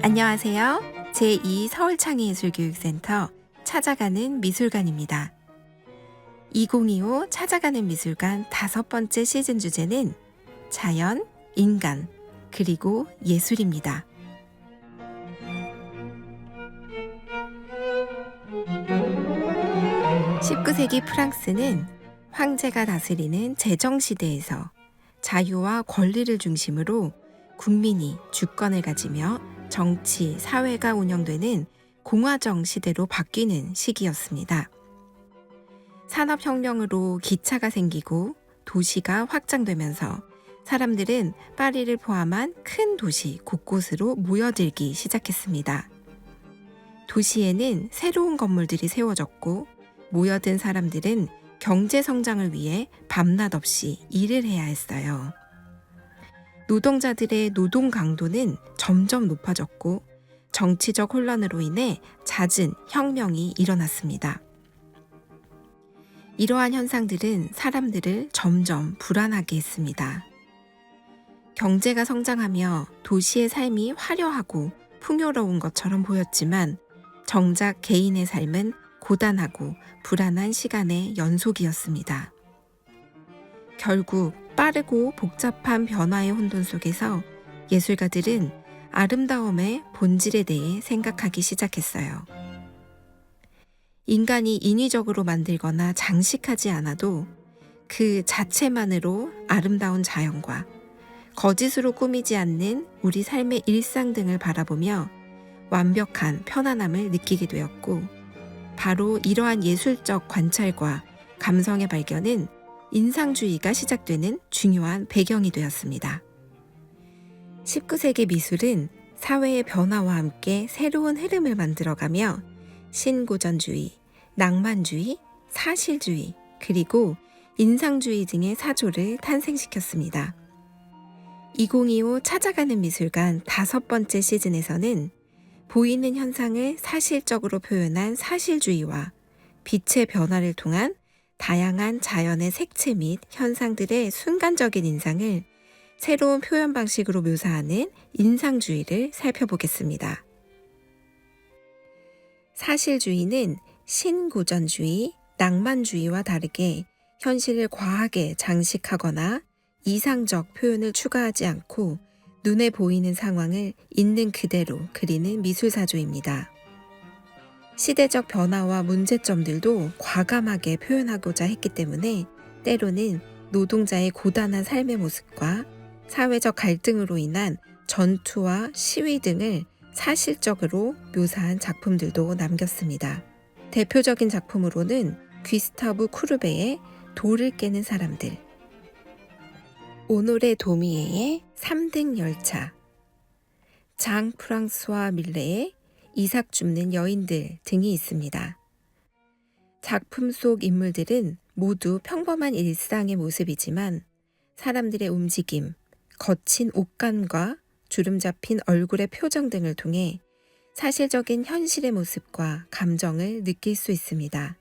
안녕하세요. 제2 서울창의예술교육센터 찾아가는 미술관입니다. 2025 찾아가는 미술관 5번째 시즌 주제는 자연, 인간, 그리고 예술입니다. (19세기) 프랑스는 황제가 다스리는 제정시대에서 자유와 권리를 중심으로 국민이 주권을 가지며 정치, 사회가 운영되는 공화정 시대로 바뀌는 시기였습니다. 산업혁명으로 기차가 생기고 도시가 확장되면서 사람들은 파리를 포함한 큰 도시 곳곳으로 모여들기 시작했습니다. 도시에는 새로운 건물들이 세워졌고 모여든 사람들은 경제 성장을 위해 밤낮 없이 일을 해야 했어요. 노동자들의 노동 강도는 점점 높아졌고 정치적 혼란으로 인해 잦은 혁명이 일어났습니다. 이러한 현상들은 사람들을 점점 불안하게 했습니다. 경제가 성장하며 도시의 삶이 화려하고 풍요로운 것처럼 보였지만 정작 개인의 삶은 고단하고 불안한 시간의 연속이었습니다. 결국 빠르고 복잡한 변화의 혼돈 속에서 예술가들은 아름다움의 본질에 대해 생각하기 시작했어요. 인간이 인위적으로 만들거나 장식하지 않아도 그 자체만으로 아름다운 자연과 거짓으로 꾸미지 않는 우리 삶의 일상 등을 바라보며 완벽한 편안함을 느끼게 되었고, 바로 이러한 예술적 관찰과 감성의 발견은 인상주의가 시작되는 중요한 배경이 되었습니다. 19세기 미술은 사회의 변화와 함께 새로운 흐름을 만들어가며 신고전주의, 낭만주의, 사실주의, 그리고 인상주의 등의 사조를 탄생시켰습니다. 2025 찾아가는 미술관 5번째 시즌에서는 보이는 현상을 사실적으로 표현한 사실주의와 빛의 변화를 통한 다양한 자연의 색채 및 현상들의 순간적인 인상을 새로운 표현 방식으로 묘사하는 인상주의를 살펴보겠습니다. 사실주의는 신고전주의, 낭만주의와 다르게 현실을 과하게 장식하거나 이상적 표현을 추가하지 않고 눈에 보이는 상황을 있는 그대로 그리는 미술사조입니다. 시대적 변화와 문제점들도 과감하게 표현하고자 했기 때문에 때로는 노동자의 고단한 삶의 모습과 사회적 갈등으로 인한 전투와 시위 등을 사실적으로 묘사한 작품들도 남겼습니다. 대표적인 작품으로는 귀스타브 쿠르베의 돌을 깨는 사람들, 오노레 도미에의 3등 열차, 장 프랑스와 밀레의 이삭 줍는 여인들 등이 있습니다. 작품 속 인물들은 모두 평범한 일상의 모습이지만 사람들의 움직임, 거친 옷감과 주름 잡힌 얼굴의 표정 등을 통해 사실적인 현실의 모습과 감정을 느낄 수 있습니다.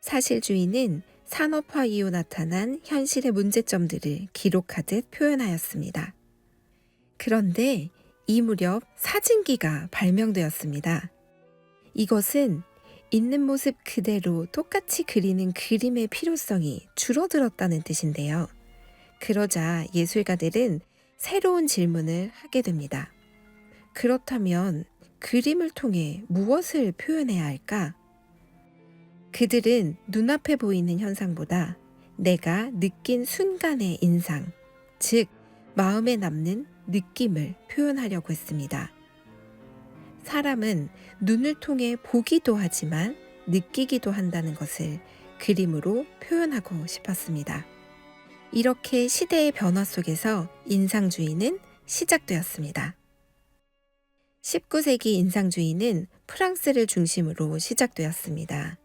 사실주의는 산업화 이후 나타난 현실의 문제점들을 기록하듯 표현하였습니다. 그런데 이 무렵 사진기가 발명되었습니다. 이것은 있는 모습 그대로 똑같이 그리는 그림의 필요성이 줄어들었다는 뜻인데요. 그러자 예술가들은 새로운 질문을 하게 됩니다. 그렇다면 그림을 통해 무엇을 표현해야 할까? 그들은 눈앞에 보이는 현상보다 내가 느낀 순간의 인상, 즉 마음에 남는 느낌을 표현하려고 했습니다. 사람은 눈을 통해 보기도 하지만 느끼기도 한다는 것을 그림으로 표현하고 싶었습니다. 이렇게 시대의 변화 속에서 인상주의는 시작되었습니다. 19세기 인상주의는 프랑스를 중심으로 시작되었습니다.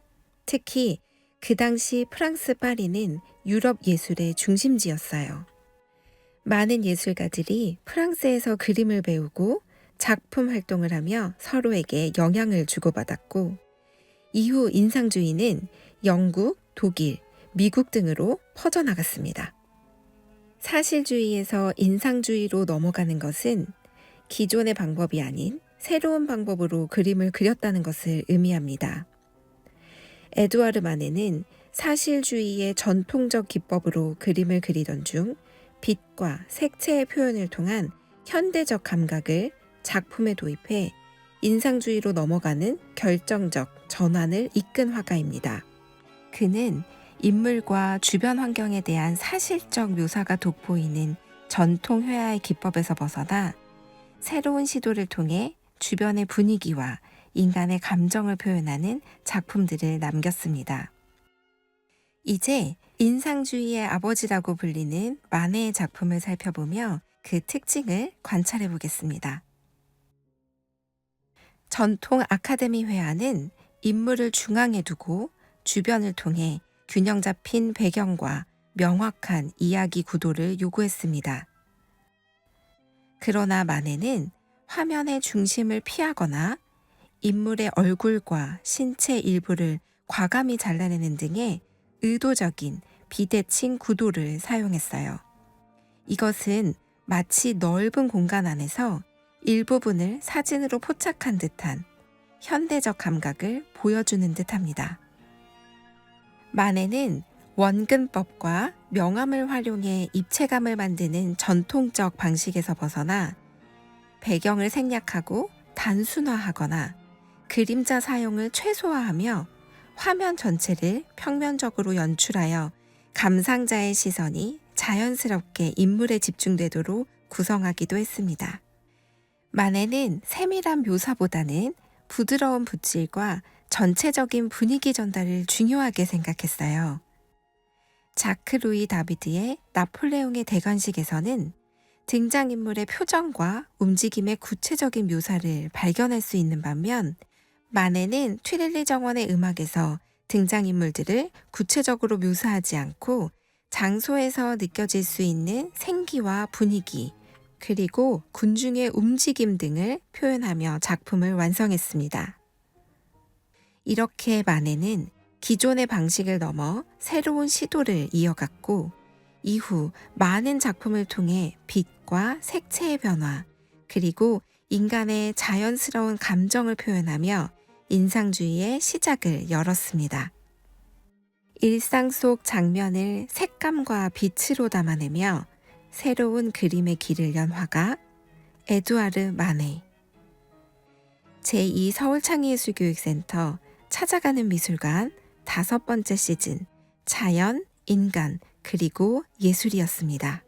특히 그 당시 프랑스 파리는 유럽 예술의 중심지였어요. 많은 예술가들이 프랑스에서 그림을 배우고 작품 활동을 하며 서로에게 영향을 주고받았고, 이후 인상주의는 영국, 독일, 미국 등으로 퍼져나갔습니다. 사실주의에서 인상주의로 넘어가는 것은 기존의 방법이 아닌 새로운 방법으로 그림을 그렸다는 것을 의미합니다. 에두아르 마네는 사실주의의 전통적 기법으로 그림을 그리던 중 빛과 색채의 표현을 통한 현대적 감각을 작품에 도입해 인상주의로 넘어가는 결정적 전환을 이끈 화가입니다. 그는 인물과 주변 환경에 대한 사실적 묘사가 돋보이는 전통 회화의 기법에서 벗어나 새로운 시도를 통해 주변의 분위기와 인간의 감정을 표현하는 작품들을 남겼습니다. 이제 인상주의의 아버지라고 불리는 마네의 작품을 살펴보며 그 특징을 관찰해 보겠습니다. 전통 아카데미 회화는 인물을 중앙에 두고 주변을 통해 균형 잡힌 배경과 명확한 이야기 구도를 요구했습니다. 그러나 마네는 화면의 중심을 피하거나 인물의 얼굴과 신체 일부를 과감히 잘라내는 등의 의도적인 비대칭 구도를 사용했어요. 이것은 마치 넓은 공간 안에서 일부분을 사진으로 포착한 듯한 현대적 감각을 보여주는 듯합니다. 마네는 원근법과 명암을 활용해 입체감을 만드는 전통적 방식에서 벗어나 배경을 생략하고 단순화하거나 그림자 사용을 최소화하며 화면 전체를 평면적으로 연출하여 감상자의 시선이 자연스럽게 인물에 집중되도록 구성하기도 했습니다. 마네는 세밀한 묘사보다는 부드러운 붓질과 전체적인 분위기 전달을 중요하게 생각했어요. 자크 루이 다비드의 나폴레옹의 대관식에서는 등장인물의 표정과 움직임의 구체적인 묘사를 발견할 수 있는 반면 마네는 튀릴리 정원의 음악에서 등장인물들을 구체적으로 묘사하지 않고 장소에서 느껴질 수 있는 생기와 분위기, 그리고 군중의 움직임 등을 표현하며 작품을 완성했습니다. 이렇게 마네는 기존의 방식을 넘어 새로운 시도를 이어갔고 이후 많은 작품을 통해 빛과 색채의 변화, 그리고 인간의 자연스러운 감정을 표현하며 인상주의의 시작을 열었습니다. 일상 속 장면을 색감과 빛으로 담아내며 새로운 그림의 길을 연 화가 에두아르 마네. 제2 서울창의예술교육센터 찾아가는 미술관 5번째 시즌 자연, 인간, 그리고 예술이었습니다.